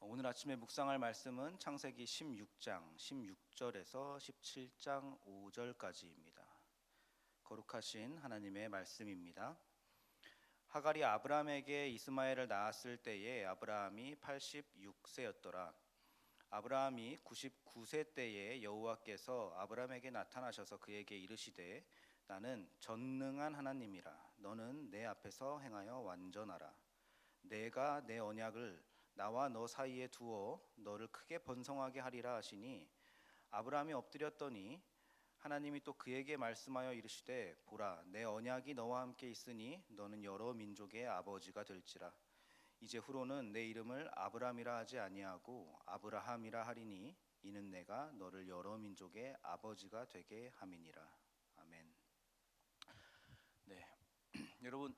오늘 아침에 묵상할 말씀은 창세기 16장 16절에서 17장 5절까지입니다. 거룩하신 하나님의 말씀입니다. 하갈이 아브라함에게 이스마엘을 낳았을 때에 아브라함이 86세였더라. 아브라함이 99세 때에 여호와께서 아브라함에게 나타나셔서 그에게 이르시되 나는 전능한 하나님이라. 너는 내 앞에서 행하여 완전하라. 내가 내 언약을 나와 너 사이에 두어 너를 크게 번성하게 하리라 하시니 아브라함이 엎드렸더니 하나님이 또 그에게 말씀하여 이르시되 보라 내 언약이 너와 함께 있으니 너는 여러 민족의 아버지가 될지라. 이제 후로는 내 이름을 아브라함이라 하지 아니하고 아브라함이라 하리니 이는 내가 너를 여러 민족의 아버지가 되게 함이니라. 아멘. 네, 여러분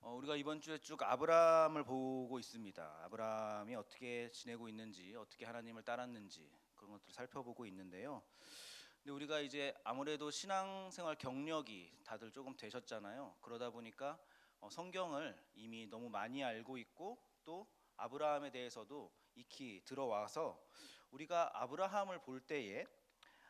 우리가 이번 주에 쭉 아브라함을 보고 있습니다. 아브라함이 어떻게 지내고 있는지, 어떻게 하나님을 따랐는지 그런 것들을 살펴보고 있는데요. 근데 우리가 이제 아무래도 신앙생활 경력이 다들 조금 되셨잖아요. 그러다 보니까 성경을 이미 너무 많이 알고 있고 또 아브라함에 대해서도 익히 들어와서 우리가 아브라함을 볼 때에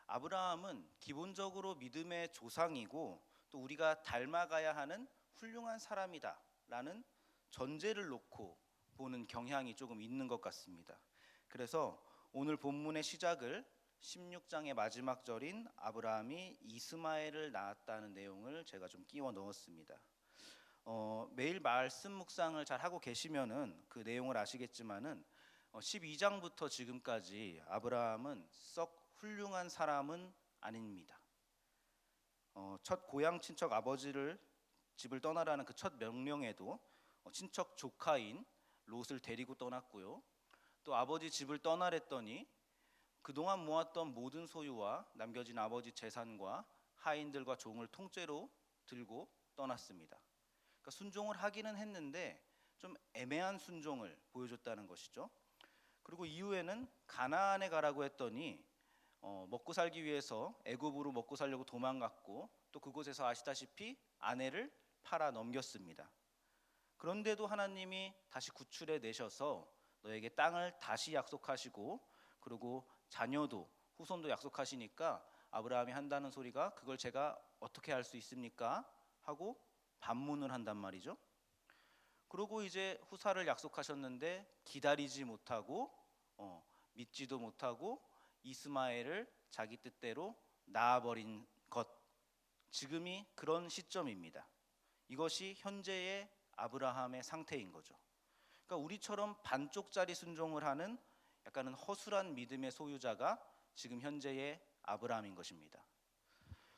아브라함은 기본적으로 믿음의 조상이고 또 우리가 닮아가야 하는 훌륭한 사람이다 라는 전제를 놓고 보는 경향이 조금 있는 것 같습니다. 그래서 오늘 본문의 시작을 16장의 마지막 절인 아브라함이 이스마엘을 낳았다는 내용을 제가 좀 끼워 넣었습니다. 매일 말씀 묵상을 잘 하고 계시면은 그 내용을 아시겠지만은 12장부터 지금까지 아브라함은 썩 훌륭한 사람은 아닙니다. 첫 고향 친척 아버지를 집을 떠나라는 그 첫 명령에도 친척 조카인 롯을 데리고 떠났고요. 또 아버지 집을 떠나랬더니 그동안 모았던 모든 소유와 남겨진 아버지 재산과 하인들과 종을 통째로 들고 떠났습니다. 그러니까 순종을 하기는 했는데 좀 애매한 순종을 보여줬다는 것이죠. 그리고 이후에는 가나안에 가라고 했더니 먹고 살기 위해서 애굽으로 먹고 살려고 도망갔고 또 그곳에서 아시다시피 아내를 팔아 넘겼습니다. 그런데도 하나님이 다시 구출해 내셔서 너에게 땅을 다시 약속하시고 그리고 자녀도 후손도 약속하시니까 아브라함이 한다는 소리가 그걸 제가 어떻게 할 수 있습니까? 하고 반문을 한단 말이죠. 그리고 이제 후사를 약속하셨는데 기다리지 못하고 믿지도 못하고 이스마엘을 자기 뜻대로 낳아버린 것, 지금이 그런 시점입니다. 이것이 현재의 아브라함의 상태인 거죠. 그러니까 우리처럼 반쪽짜리 순종을 하는 약간은 허술한 믿음의 소유자가 지금 현재의 아브라함인 것입니다.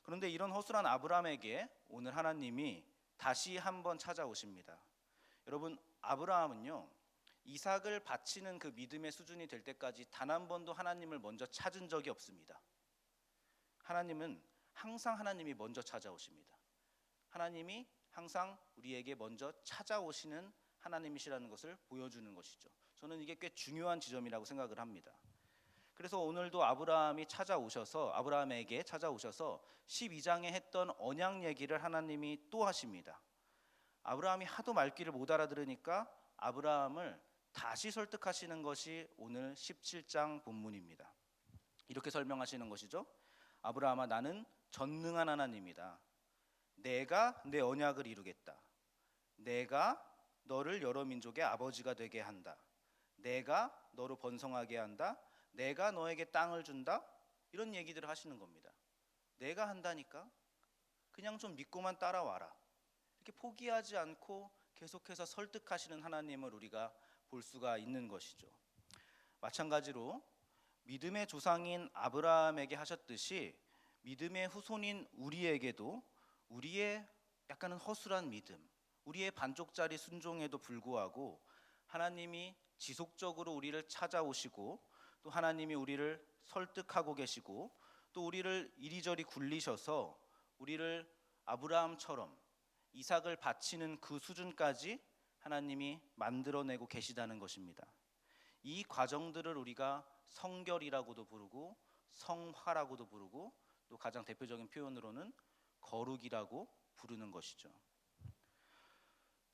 그런데 이런 허술한 아브라함에게 오늘 하나님이 다시 한번 찾아오십니다. 여러분, 아브라함은요 이삭을 바치는 그 믿음의 수준이 될 때까지 단 한 번도 하나님을 먼저 찾은 적이 없습니다. 하나님은 항상 하나님이 먼저 찾아오십니다. 하나님이 항상 우리에게 먼저 찾아오시는 하나님이시라는 것을 보여주는 것이죠. 저는 이게 꽤 중요한 지점이라고 생각을 합니다. 그래서 오늘도 아브라함에게 찾아오셔서 12장에 했던 언약 얘기를 하나님이 또 하십니다. 아브라함이 하도 말귀를 못 알아들으니까 아브라함을 다시 설득하시는 것이 오늘 17장 본문입니다. 이렇게 설명하시는 것이죠. 아브라함아, 나는 전능한 하나님이다. 내가 내 언약을 이루겠다. 내가 너를 여러 민족의 아버지가 되게 한다. 내가 너를 번성하게 한다. 내가 너에게 땅을 준다. 이런 얘기들을 하시는 겁니다. 내가 한다니까 그냥 좀 믿고만 따라와라. 이렇게 포기하지 않고 계속해서 설득하시는 하나님을 우리가 볼 수가 있는 것이죠. 마찬가지로 믿음의 조상인 아브라함에게 하셨듯이 믿음의 후손인 우리에게도 우리의 약간은 허술한 믿음, 우리의 반쪽짜리 순종에도 불구하고 하나님이 지속적으로 우리를 찾아오시고 또 하나님이 우리를 설득하고 계시고 또 우리를 이리저리 굴리셔서 우리를 아브라함처럼 이삭을 바치는 그 수준까지 하나님이 만들어내고 계시다는 것입니다. 이 과정들을 우리가 성결이라고도 부르고 성화라고도 부르고 또 가장 대표적인 표현으로는 거룩이라고 부르는 것이죠.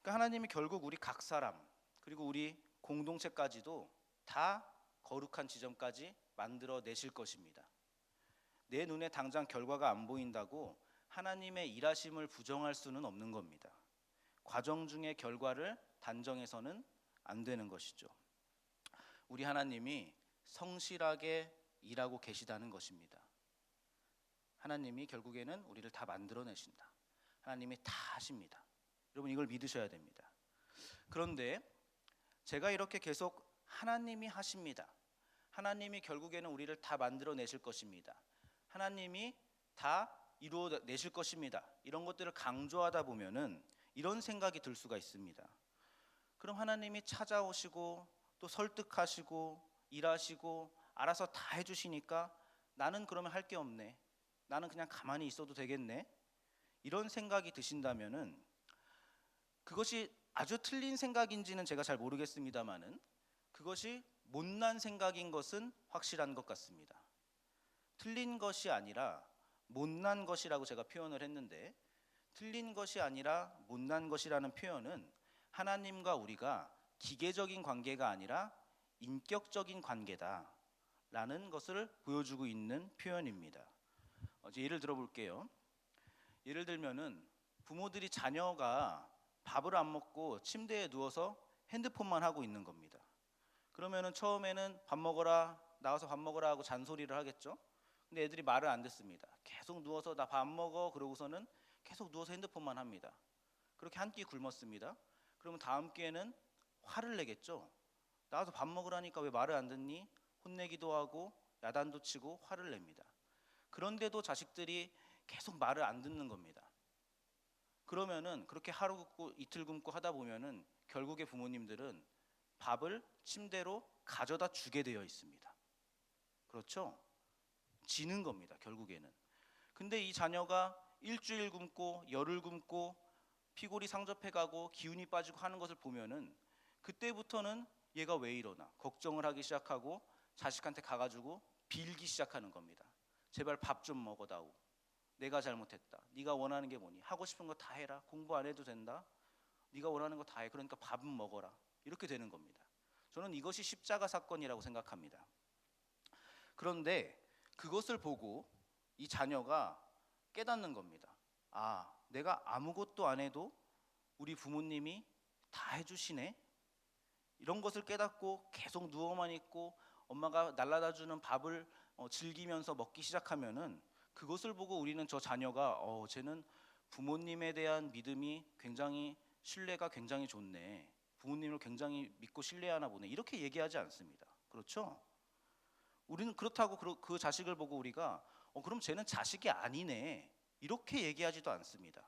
그러니까 하나님이 결국 우리 각 사람 그리고 우리 공동체까지도 다 거룩한 지점까지 만들어 내실 것입니다. 내 눈에 당장 결과가 안 보인다고 하나님의 일하심을 부정할 수는 없는 겁니다. 과정 중의 결과를 단정해서는 안 되는 것이죠. 우리 하나님이 성실하게 일하고 계시다는 것입니다. 하나님이 결국에는 우리를 다 만들어내신다. 하나님이 다 하십니다. 여러분 이걸 믿으셔야 됩니다. 그런데 제가 이렇게 계속 하나님이 하십니다. 하나님이 결국에는 우리를 다 만들어내실 것입니다. 하나님이 다 이루어내실 것입니다. 이런 것들을 강조하다 보면은 이런 생각이 들 수가 있습니다. 그럼 하나님이 찾아오시고 또 설득하시고 일하시고 알아서 다 해주시니까 나는 그러면 할 게 없네. 나는 그냥 가만히 있어도 되겠네. 이런 생각이 드신다면은 그것이 아주 틀린 생각인지는 제가 잘 모르겠습니다만은 그것이 못난 생각인 것은 확실한 것 같습니다. 틀린 것이 아니라 못난 것이라고 제가 표현을 했는데, 틀린 것이 아니라 못난 것이라는 표현은 하나님과 우리가 기계적인 관계가 아니라 인격적인 관계다라는 것을 보여주고 있는 표현입니다. 예를 들어 볼게요. 예를 들면은 부모들이 자녀가 밥을 안 먹고 침대에 누워서 핸드폰만 하고 있는 겁니다. 그러면은 처음에는 밥 먹어라, 나와서 밥 먹어라 하고 잔소리를 하겠죠. 근데 애들이 말을 안 듣습니다. 계속 누워서 나 밥 먹어 그러고서는 계속 누워서 핸드폰만 합니다. 그렇게 한 끼 굶었습니다. 그러면 다음 끼에는 화를 내겠죠. 나와서 밥 먹으라니까 왜 말을 안 듣니? 혼내기도 하고 야단도 치고 화를 냅니다. 그런데도 자식들이 계속 말을 안 듣는 겁니다. 그러면은 그렇게 하루 굶고 이틀 굶고 하다 보면은 결국에 부모님들은 밥을 침대로 가져다 주게 되어 있습니다. 그렇죠? 지는 겁니다, 결국에는. 근데 이 자녀가 일주일 굶고 열흘 굶고 피골이 상접해가고 기운이 빠지고 하는 것을 보면은 그때부터는 얘가 왜 이러나 걱정을 하기 시작하고 자식한테 가가지고 빌기 시작하는 겁니다. 제발 밥 좀 먹어다오. 내가 잘못했다. 네가 원하는 게 뭐니? 하고 싶은 거 다 해라. 공부 안 해도 된다. 네가 원하는 거 다 해. 그러니까 밥은 먹어라. 이렇게 되는 겁니다. 저는 이것이 십자가 사건이라고 생각합니다. 그런데 그것을 보고 이 자녀가 깨닫는 겁니다. 아, 내가 아무것도 안 해도 우리 부모님이 다 해주시네. 이런 것을 깨닫고 계속 누워만 있고 엄마가 날라다 주는 밥을 즐기면서 먹기 시작하면은 그것을 보고 우리는 저 자녀가 쟤는 부모님에 대한 믿음이 굉장히 신뢰가 굉장히 좋네. 부모님을 굉장히 믿고 신뢰하나 보네. 이렇게 얘기하지 않습니다. 그렇죠? 우리는 그렇다고 그 자식을 보고 우리가 그럼 쟤는 자식이 아니네. 이렇게 얘기하지도 않습니다.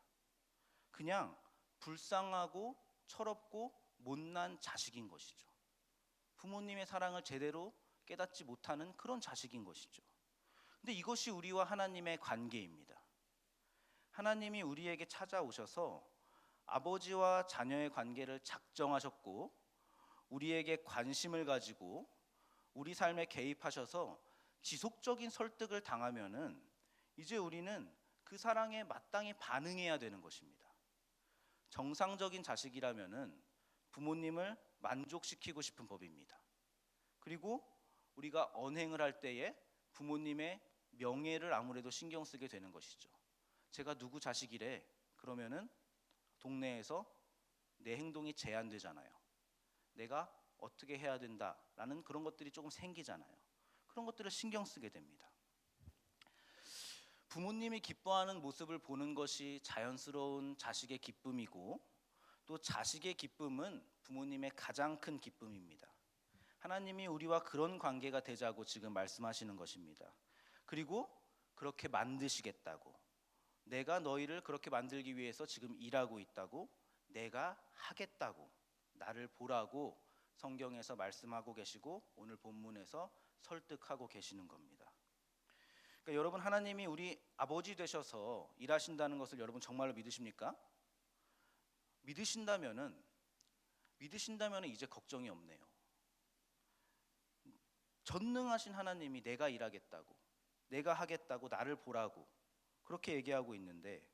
그냥 불쌍하고 철없고 못난 자식인 것이죠. 부모님의 사랑을 제대로 깨닫지 못하는 그런 자식인 것이죠. 근데 이것이 우리와 하나님의 관계입니다. 하나님이 우리에게 찾아오셔서 아버지와 자녀의 관계를 작정하셨고 우리에게 관심을 가지고 우리 삶에 개입하셔서 지속적인 설득을 당하면은 이제 우리는 그 사랑에 마땅히 반응해야 되는 것입니다. 정상적인 자식이라면은 부모님을 만족시키고 싶은 법입니다. 그리고 우리가 언행을 할 때에 부모님의 명예를 아무래도 신경 쓰게 되는 것이죠. 제가 누구 자식이래 그러면은 동네에서 내 행동이 제한되잖아요. 내가 어떻게 해야 된다라는 그런 것들이 조금 생기잖아요. 그런 것들을 신경 쓰게 됩니다. 부모님이 기뻐하는 모습을 보는 것이 자연스러운 자식의 기쁨이고 또 자식의 기쁨은 부모님의 가장 큰 기쁨입니다. 하나님이 우리와 그런 관계가 되자고 지금 말씀하시는 것입니다. 그리고 그렇게 만드시겠다고, 내가 너희를 그렇게 만들기 위해서 지금 일하고 있다고, 내가 하겠다고, 나를 보라고 성경에서 말씀하고 계시고 오늘 본문에서 설득하고 계시는 겁니다. 그러니까 여러분, 하나님이 우리 아버지 되셔서 일하신다는 것을 여러분 정말로 믿으십니까? 믿으신다면은 이제 걱정이 없네요. 전능하신 하나님이 내가 일하겠다고, 내가 하겠다고, 나를 보라고 그렇게 얘기하고 있는데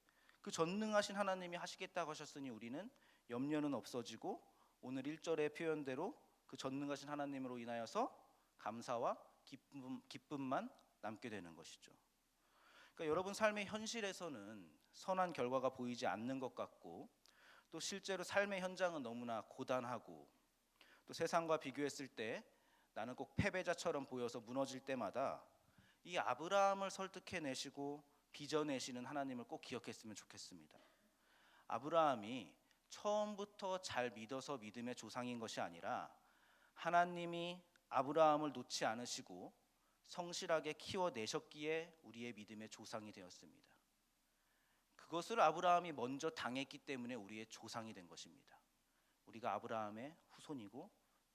그 전능하신 하나님이 하시겠다고 하셨으니 우리는 염려는 없어지고 오늘 1절의 표현대로 그 전능하신 하나님으로 인하여서 감사와 기쁨만 남게 되는 것이죠. 그러니까 여러분 삶의 현실에서는 선한 결과가 보이지 않는 것 같고, 또 실제로 삶의 현장은 너무나 고단하고, 또 세상과 비교했을 때 나는 꼭 패배자처럼 보여서 무너질 때마다 이 아브라함을 설득해내시고 빚어내시는 하나님을 꼭 기억했으면 좋겠습니다. 아브라함이 처음부터 잘 믿어서 믿음의 조상인 것이 아니라 하나님이 아브라함을 놓지 않으시고 성실하게 키워내셨기에 우리의 믿음의 조상이 되었습니다. 그것을 아브라함이 먼저 당했기 때문에 우리의 조상이 된 것입니다. 우리가 아브라함의 후손이고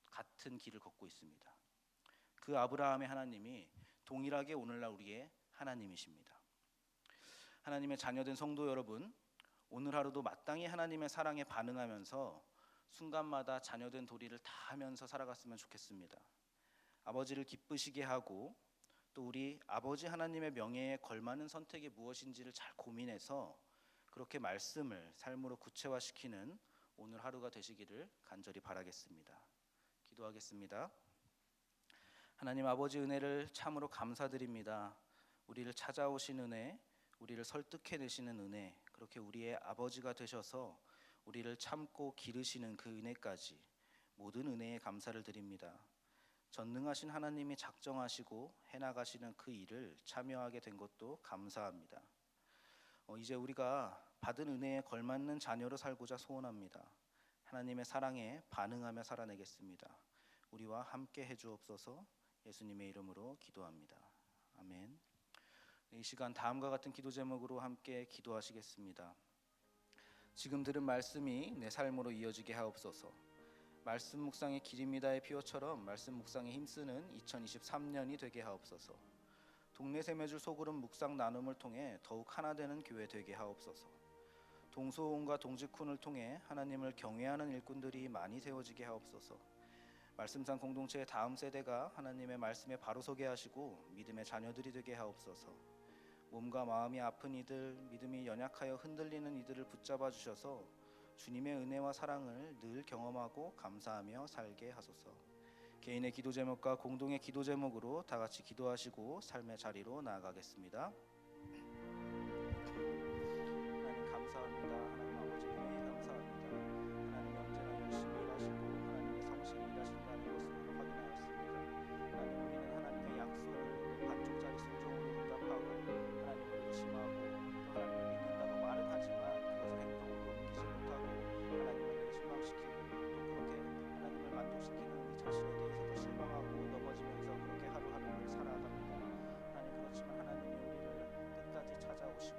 같은 길을 걷고 있습니다. 그 아브라함의 하나님이 동일하게 오늘날 우리의 하나님이십니다. 하나님의 자녀된 성도 여러분, 오늘 하루도 마땅히 하나님의 사랑에 반응하면서 순간마다 자녀된 도리를 다 하면서 살아갔으면 좋겠습니다. 아버지를 기쁘시게 하고, 또 우리 아버지 하나님의 명예에 걸맞는 선택이 무엇인지를 잘 고민해서 그렇게 말씀을 삶으로 구체화시키는 오늘 하루가 되시기를 간절히 바라겠습니다. 기도하겠습니다. 하나님 아버지, 은혜를 참으로 감사드립니다. 우리를 찾아오신 은혜, 우리를 설득해내시는 은혜, 그렇게 우리의 아버지가 되셔서 우리를 참고 기르시는 그 은혜까지 모든 은혜에 감사를 드립니다. 전능하신 하나님이 작정하시고 해나가시는 그 일을 참여하게 된 것도 감사합니다. 이제 우리가 받은 은혜에 걸맞는 자녀로 살고자 소원합니다. 하나님의 사랑에 반응하며 살아내겠습니다. 우리와 함께 해주옵소서. 예수님의 이름으로 기도합니다. 아멘. 이 시간 다음과 같은 기도 제목으로 함께 기도하시겠습니다. 지금 들은 말씀이 내 삶으로 이어지게 하옵소서. 말씀 묵상의 길입니다의 피어처럼 말씀 묵상에 힘쓰는 2023년이 되게 하옵소서. 동네 세매줄 소그룹 묵상 나눔을 통해 더욱 하나 되는 교회 되게 하옵소서. 동소원과 동직훈을 통해 하나님을 경외하는 일꾼들이 많이 세워지게 하옵소서. 말씀상 공동체의 다음 세대가 하나님의 말씀에 바로 서게 하시고 믿음의 자녀들이 되게 하옵소서. 몸과 마음이 아픈 이들, 믿음이 연약하여 흔들리는 이들을 붙잡아 주셔서 주님의 은혜와 사랑을 늘 경험하고 감사하며 살게 하소서. 개인의 기도 제목과 공동의 기도 제목으로 다 같이 기도하시고 삶의 자리로 나아가겠습니다. 하나님 감사합니다. 하나님 아버지 은혜에 감사합니다. 하나님 언제나 열심히 일하시고 하나님의 성실히 일하신다는 것을 확인하였습니다. 하나님, 우리는 하나님의 약속을 반쪽짜리 순종으로 응답하고 하나님을 의심하고 또 하나님을 믿는다고 말은 하지만 그것을 행동으로 옮기지 못하고 하나님을 실망시키고 또 그렇게 하나님을 만족시키는 우리 자신이